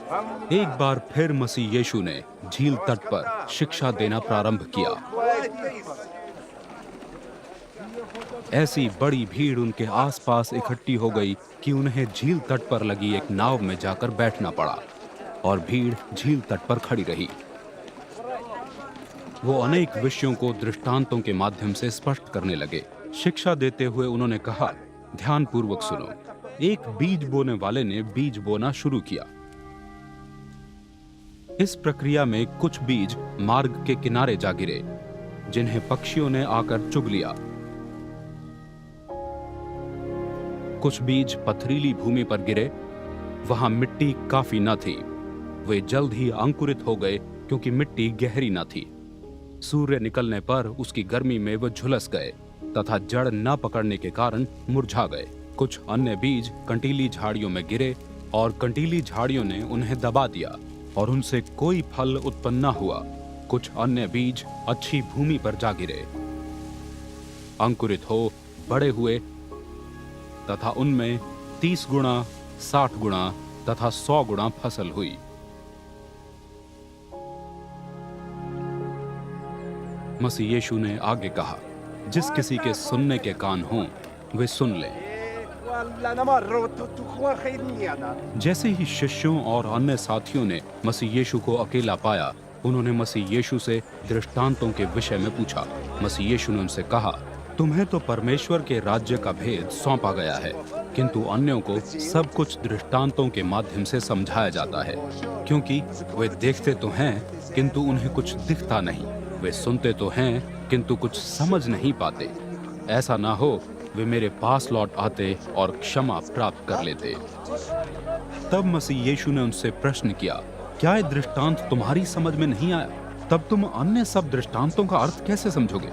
एक बार फिर मसीह यीशु ने झील तट पर शिक्षा देना प्रारंभ किया। ऐसी बड़ी भीड़ उनके आसपास इकट्ठी हो गई कि उन्हें झील तट पर लगी एक नाव में जाकर बैठना पड़ा और भीड़ झील तट पर खड़ी रही। वो अनेक विषयों को दृष्टांतों के माध्यम से स्पष्ट करने लगे। शिक्षा देते हुए उन्होंने कहा, ध्यानपूर्वक सुनो। एक बीज बोने वाले ने बीज बोना शुरू किया। इस प्रक्रिया में कुछ बीज मार्ग के किनारे जा गिरे, जिन्हें पक्षियों ने आकर चुग लिया। कुछ बीज पथरीली भूमि पर गिरे, वहां मिट्टी काफी न थी। वे जल्द ही अंकुरित हो गए क्योंकि मिट्टी गहरी न थी। सूर्य निकलने पर उसकी गर्मी में वो झुलस गए तथा जड़ न पकड़ने के कारण मुरझा गए। कुछ अन्य बीज कंटीली झाड़ियों में गिरे और कंटीली झाड़ियों ने उन्हें दबा दिया और उनसे कोई फल उत्पन्न न हुआ। कुछ अन्य बीज अच्छी भूमि पर जा गिरे, अंकुरित हो बड़े हुए तथा उनमें 30 गुना, 60 गुना तथा 100 गुना फसल हुई। मसीह यीशु ने आगे कहा, जिस किसी के सुनने के कान हों वे सुन ले। जैसे ही शिष्यों और अन्य साथियों ने मसीह यीशु को अकेला पाया, उन्होंने मसीह यीशु से दृष्टांतों के विषय में पूछा। मसीह यीशु ने उनसे कहा, तुम्हें तो परमेश्वर के राज्य का भेद सौंपा गया है, किंतु अन्यों को सब कुछ दृष्टांतों के माध्यम से समझाया जाता है, क्योंकि वे देखते तो हैं किंतु उन्हें कुछ दिखता नहीं। वे सुनते तो हैं किंतु कुछ समझ नहीं पाते। ऐसा ना हो वे मेरे पास लौट आते और क्षमा प्राप्त कर लेते। तब मसीह यीशु ने उनसे प्रश्न किया, क्या ये दृष्टांत तुम्हारी समझ में नहीं आया? तब तुम अन्य सब दृष्टांतों का अर्थ कैसे समझोगे?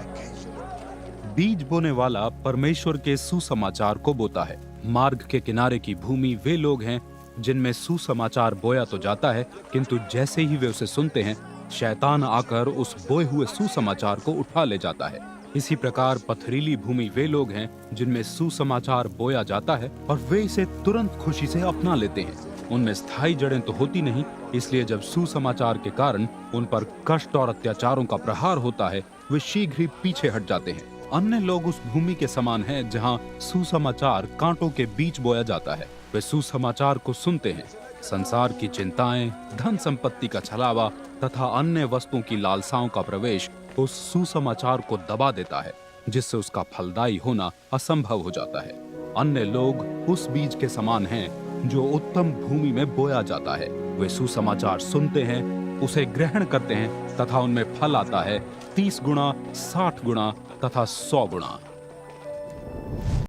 बीज बोने वाला परमेश्वर के सुसमाचार को बोता है। मार्ग के किनारे की भूमि वे लोग हैं जिनमें सुसमाचार बोया तो जाता है, किंतु जैसे ही वे उसे सुनते हैं, शैतान आकर उस बोए हुए सुसमाचार को उठा ले जाता है। इसी प्रकार पथरीली भूमि वे लोग हैं जिनमें सुसमाचार बोया जाता है और वे इसे तुरंत खुशी से अपना लेते हैं। उनमें स्थायी जड़ें तो होती नहीं, इसलिए जब सुसमाचार के कारण उन पर कष्ट और अत्याचारों का प्रहार होता है, वे शीघ्र ही पीछे हट जाते हैं। अन्य लोग उस भूमि के समान हैं जहां सुसमाचार कांटों के बीच बोया जाता है। वे सुसमाचार को सुनते हैं। संसार की चिंताएं, धन संपत्ति का छलावा तथा अन्य वस्तुओं की लालसाओं का प्रवेश उस सुसमाचार को दबा देता है, जिससे उसका फलदायी होना असंभव हो जाता है। अन्य लोग उस बीज के समान हैं जो उत्तम भूमि में बोया जाता है। वे सुसमाचार सुनते हैं, उसे ग्रहण करते हैं तथा उनमें फल आता है 30 गुना, 60 गुना तथा 100 गुना।